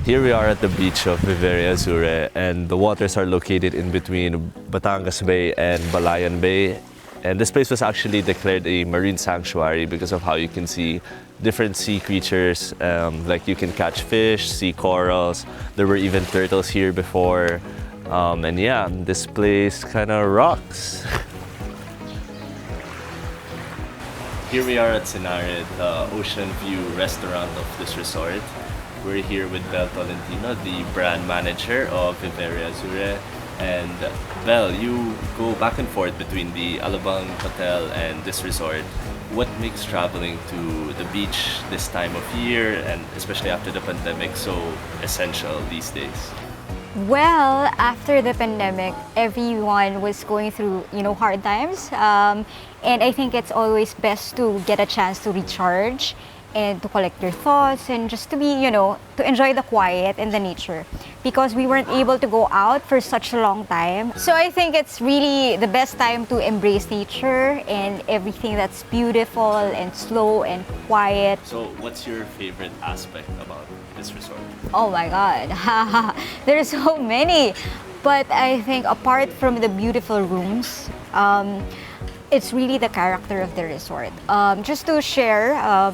Here we are at the beach of Vivere Azure, and the waters are located in between Batangas Bay and Balayan Bay. And this place was actually declared a marine sanctuary because of how you can see different sea creatures. Like you can catch fish, see corals. There were even turtles here before. And yeah, this place kind of rocks. Here we are at Sinared, the ocean view restaurant of this resort. We're here with Bel Tolentino, the brand manager of Viveria Azure. And Bel, you go back and forth between the Alabang Hotel and this resort. What makes traveling to the beach this time of year, and especially after the pandemic, so essential these days? Well, after the pandemic, everyone was going through, hard times. And I think it's always best to get a chance to recharge and to collect your thoughts and just to be, to enjoy the quiet and the nature, because we weren't able to go out for such a long time. So I think it's really the best time to embrace nature and everything that's beautiful and slow and quiet. So what's your favorite aspect about this resort? Oh my God, there's so many. But I think apart from the beautiful rooms, it's really the character of the resort. Just to share,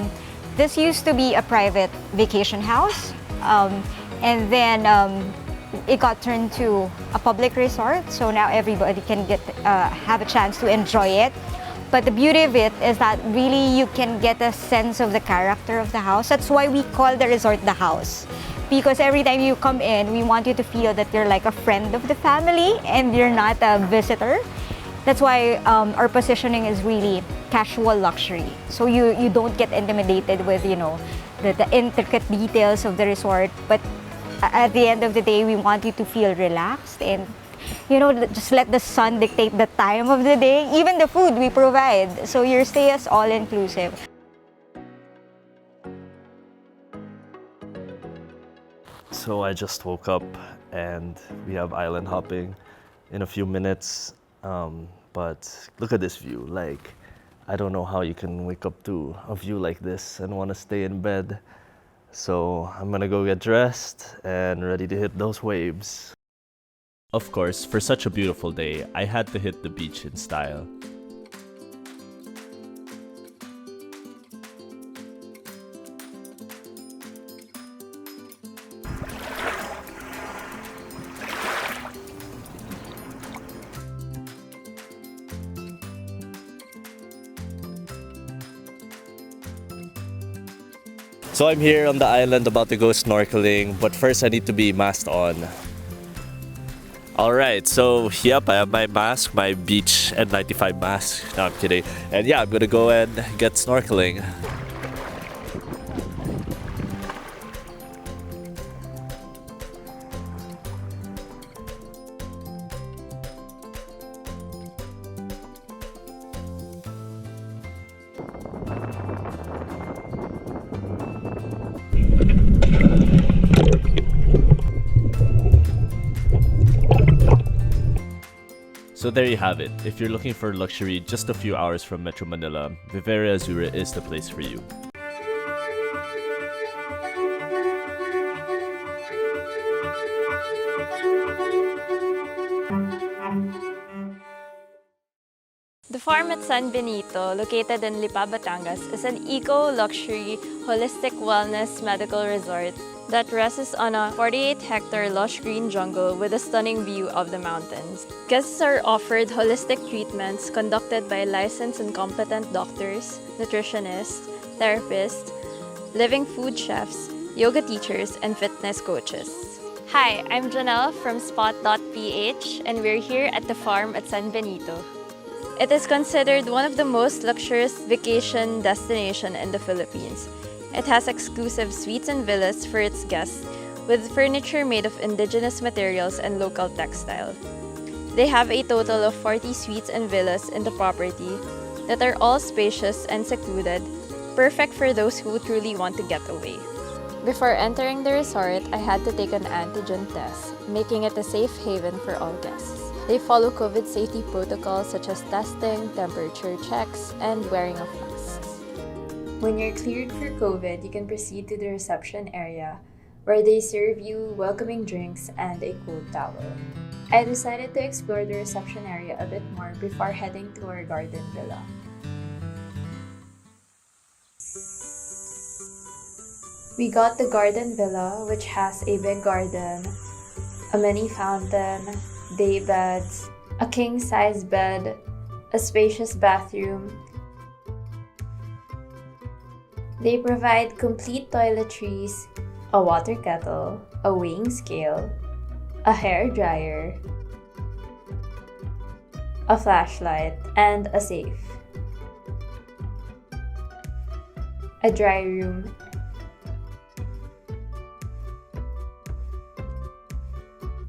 this used to be a private vacation house, and then it got turned to a public resort. So now everybody can have a chance to enjoy it. But the beauty of it is that really you can get a sense of the character of the house. That's why we call the resort the house. Because every time you come in, we want you to feel that you're like a friend of the family and you're not a visitor. That's why our positioning is really casual luxury. So you don't get intimidated with, the intricate details of the resort. But at the end of the day, we want you to feel relaxed and, just let the sun dictate the time of the day. Even the food we provide. So your stay is all-inclusive. So I just woke up and we have island hopping in a few minutes. But look at this view. Like, I don't know how you can wake up to a view like this and want to stay in bed. So I'm gonna go get dressed and ready to hit those waves. Of course, for such a beautiful day, I had to hit the beach in style. So I'm here on the island about to go snorkeling, but first I need to be masked on. Alright, so yep, I have my mask, my beach N95 mask. No, I'm kidding. And yeah, I'm gonna go and get snorkeling. So there you have it. If you're looking for luxury just a few hours from Metro Manila, Viveria Azure is the place for you. The farm at San Benito, located in Lipa, Batangas, is an eco-luxury, holistic wellness medical resort that rests on a 48-hectare lush green jungle with a stunning view of the mountains. Guests are offered holistic treatments conducted by licensed and competent doctors, nutritionists, therapists, living food chefs, yoga teachers, and fitness coaches. Hi, I'm Janelle from Spot.ph, and we're here at the farm at San Benito. It is considered one of the most luxurious vacation destinations in the Philippines. It has exclusive suites and villas for its guests, with furniture made of indigenous materials and local textile. They have a total of 40 suites and villas in the property that are all spacious and secluded, perfect for those who truly want to get away. Before entering the resort, I had to take an antigen test, making it a safe haven for all guests. They follow COVID safety protocols such as testing, temperature checks, and wearing of masks. When you're cleared for COVID, you can proceed to the reception area where they serve you welcoming drinks and a cool towel. I decided to explore the reception area a bit more before heading to our garden villa. We got the garden villa, which has a big garden, a mini fountain, day beds, a king-size bed, a spacious bathroom. They provide complete toiletries, a water kettle, a weighing scale, a hair dryer, a flashlight, and a safe. A dry room,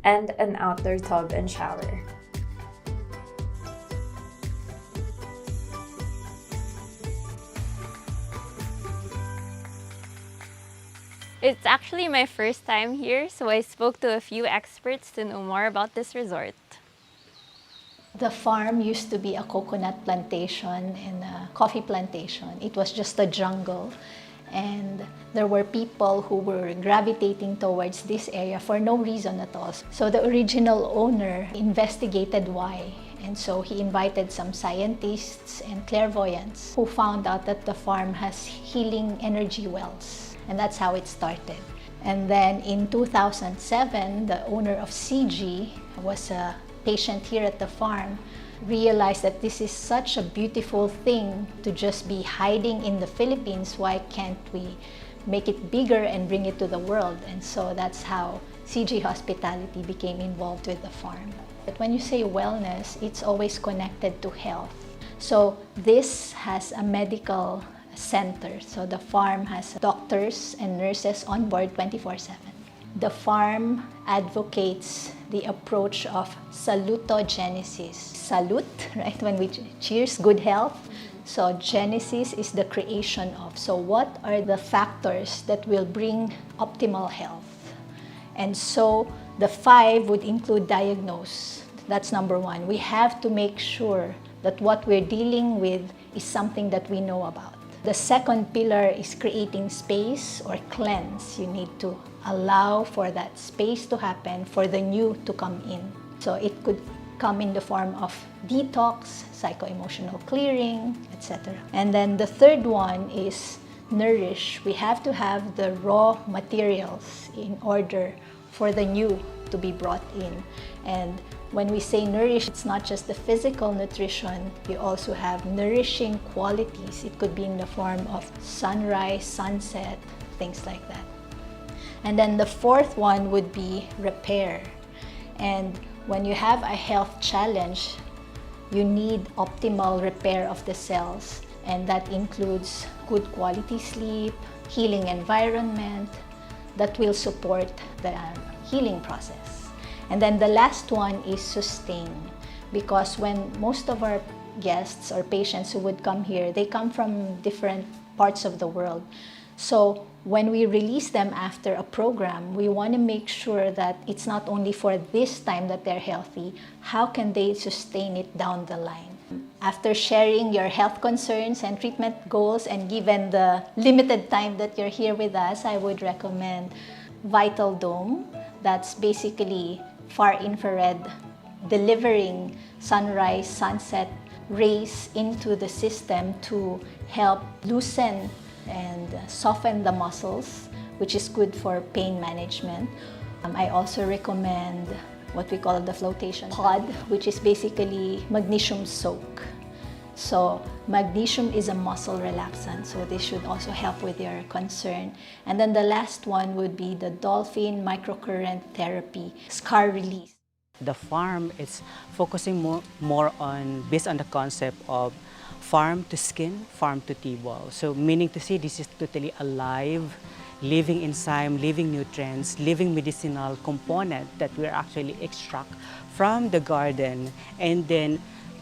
and an outdoor tub and shower. It's actually my first time here, so I spoke to a few experts to know more about this resort. The farm used to be a coconut plantation and a coffee plantation. It was just a jungle. And there were people who were gravitating towards this area for no reason at all. So the original owner investigated why. And so he invited some scientists and clairvoyants who found out that the farm has healing energy wells. And that's how it started. And then in 2007, the owner of CG was a patient here at the farm, realized that this is such a beautiful thing to just be hiding in the Philippines. Why can't we make it bigger and bring it to the world? And so that's how CG Hospitality became involved with the farm. But when you say wellness, it's always connected to health. So this has a medical center. So the farm has doctors and nurses on board 24/7. The farm advocates the approach of salutogenesis. Salute, right? When we cheers, good health. So genesis is the creation of. So what are the factors that will bring optimal health? And so the 5 would include diagnose. That's number 1. We have to make sure that what we're dealing with is something that we know about. The second pillar is creating space or cleanse. You need to allow for that space to happen, for the new to come in. So it could come in the form of detox, psycho-emotional clearing, etc. And then the third one is nourish. We have to have the raw materials in order for the new to be brought in. And when we say nourish, it's not just the physical nutrition, you also have nourishing qualities. It could be in the form of sunrise, sunset, things like that. And then the fourth one would be repair. And when you have a health challenge, you need optimal repair of the cells. And that includes good quality sleep, healing environment that will support the healing process. And then the last one is sustain, because when most of our guests or patients who would come here, they come from different parts of the world. So when we release them after a program, we want to make sure that it's not only for this time that they're healthy, how can they sustain it down the line? After sharing your health concerns and treatment goals, and given the limited time that you're here with us, I would recommend Vital Dome. That's basically far infrared, delivering sunrise, sunset rays into the system to help loosen and soften the muscles, which is good for pain management. I also recommend what we call the flotation pod, which is basically magnesium soak. So magnesium is a muscle relaxant, so this should also help with your concern. And then the last one would be the dolphin microcurrent therapy, scar release. The farm is focusing more on, based on the concept of farm to skin, farm to table. So meaning to say this is totally alive, living enzyme, living nutrients, living medicinal component that we actually extract from the garden, and then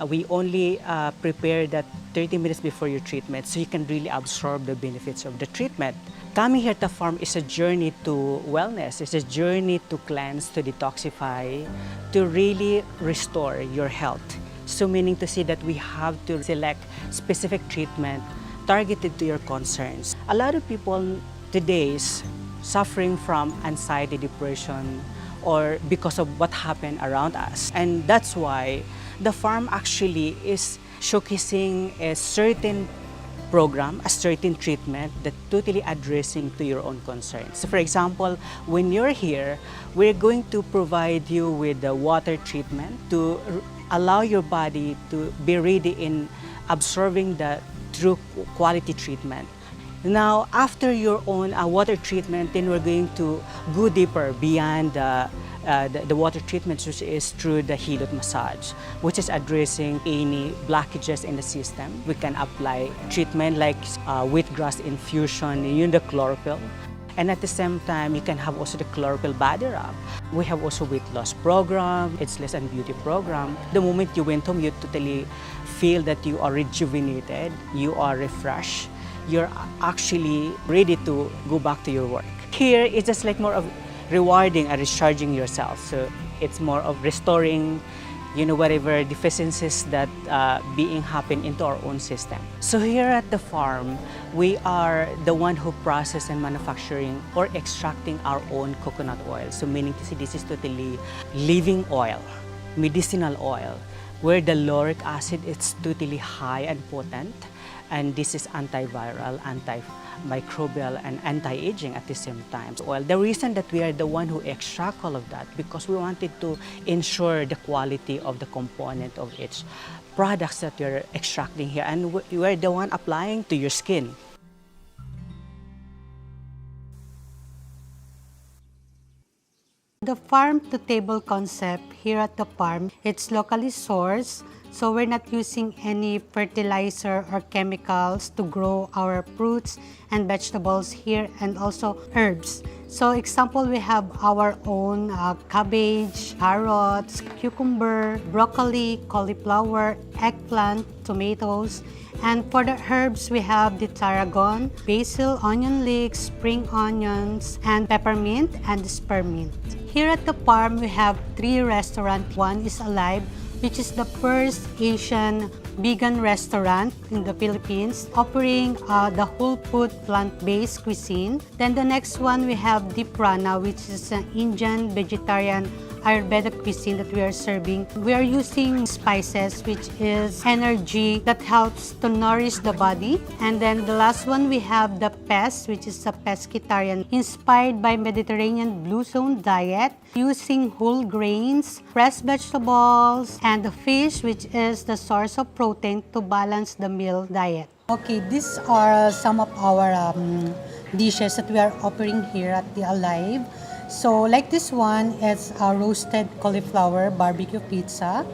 we only prepare that 30 minutes before your treatment so you can really absorb the benefits of the treatment. Coming here to farm is a journey to wellness. It's a journey to cleanse, to detoxify, to really restore your health. So meaning to say that we have to select specific treatment targeted to your concerns. A lot of people today is suffering from anxiety, depression, or because of what happened around us. And that's why the farm actually is showcasing a certain program, a certain treatment that totally addressing to your own concerns. So for example, when you're here, we're going to provide you with the water treatment to allow your body to be ready in absorbing the true quality treatment. Now, after your own water treatment, then we're going to go deeper beyond the water treatment, which is through the hilot massage, which is addressing any blockages in the system. We can apply treatment like wheatgrass infusion, the chlorophyll. And at the same time, you can have also the chlorophyll body rub. We have also weight loss program, ageless and beauty program. The moment you went home, you totally feel that you are rejuvenated, you are refreshed, you're actually ready to go back to your work. Here, it's just like more of rewarding and recharging yourself. So it's more of restoring, whatever deficiencies that being happen into our own system. So here at the farm, we are the one who process and manufacturing or extracting our own coconut oil. So meaning to say this is totally living oil, medicinal oil, where the lauric acid is totally high and potent. And this is antiviral, antimicrobial, and anti-aging at the same time. Well, the reason that we are the one who extract all of that, because we wanted to ensure the quality of the component of each products that you're extracting here, and we're the one applying to your skin. The farm-to-table concept here at the farm, it's locally sourced, so we're not using any fertilizer or chemicals to grow our fruits and vegetables here, and also herbs. So example, we have our own cabbage, carrots, cucumber, broccoli, cauliflower, eggplant, tomatoes. And for the herbs, we have the tarragon, basil, onion leeks, spring onions, and peppermint and spearmint. Here at the farm, we have 3 restaurants. One is Alive, which is the first Asian vegan restaurant in the Philippines, offering the whole food plant-based cuisine. Then the next one, we have Deep Rana, which is an Indian vegetarian Ayurvedic cuisine that we are serving. We are using spices, which is energy that helps to nourish the body. And then the last one, we have the Pest, which is a pescatarian, inspired by Mediterranean Blue Zone diet, using whole grains, fresh vegetables, and the fish, which is the source of protein to balance the meal diet. Okay, these are some of our dishes that we are offering here at the Alive. So like this one, it's a roasted cauliflower barbecue pizza.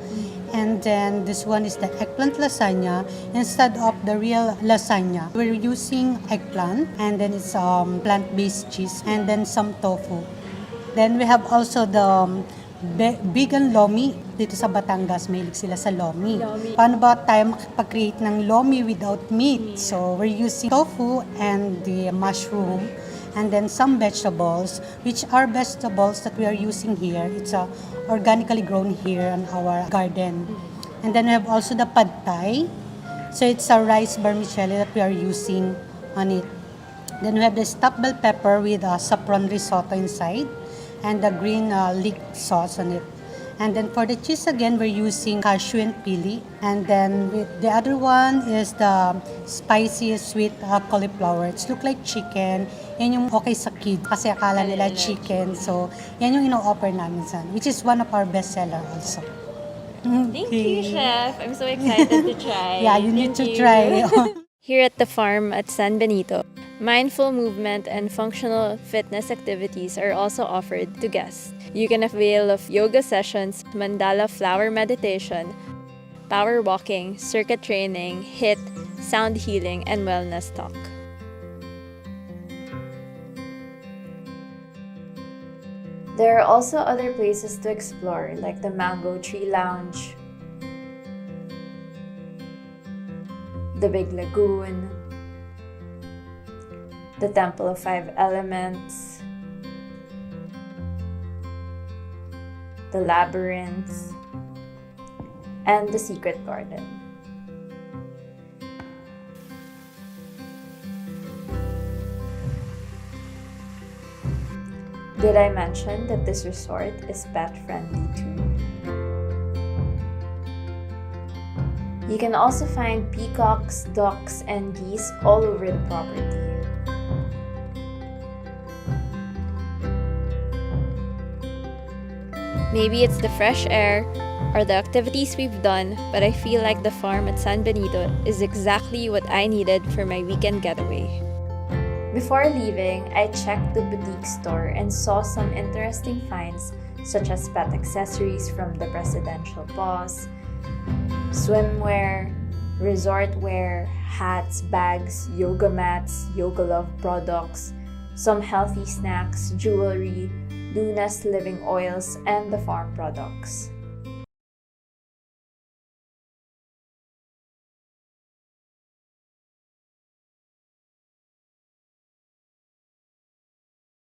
And then this one is the eggplant lasagna. Instead of the real lasagna, we're using eggplant, and then it's plant-based cheese, and then some tofu. Then we have also the vegan lomi. Dito sa Batangas, mahilig sila sa lomi. Paano ba tayo makapag-create ng lomi without meat? So we're using tofu and the mushroom, and then some vegetables, which are vegetables that we are using here. It's organically grown here in our garden. And then we have also the pad thai. So it's a rice vermicelli that we are using on it. Then we have the stuffed bell pepper with a saffron risotto inside, and the green leek sauce on it. And then for the cheese again, we're using cashew and pili. And then with the other one is the spicy sweet cauliflower. It's look like chicken. Yan yung okay sa kid kasi akala nila chicken. So yan yung ino-offer namin sa, which is one of our best seller also. Thank you, Chef. I'm so excited to try. Yeah, you need to try. Here at the farm at San Benito, mindful movement and functional fitness activities are also offered to guests. You can avail of yoga sessions, mandala flower meditation, power walking, circuit training, HIIT, sound healing, and wellness talk. There are also other places to explore, like the Mango Tree Lounge, the Big Lagoon, the Temple of Five Elements, the Labyrinth, and the Secret Garden. Did I mention that this resort is pet friendly too? You can also find peacocks, ducks, and geese all over the property. Maybe it's the fresh air or the activities we've done, but I feel like the farm at San Benito is exactly what I needed for my weekend getaway. Before leaving, I checked the boutique store and saw some interesting finds such as pet accessories from the presidential boss, swimwear, resort wear, hats, bags, yoga mats, yoga love products, some healthy snacks, jewelry, Luna's living oils, and the farm products.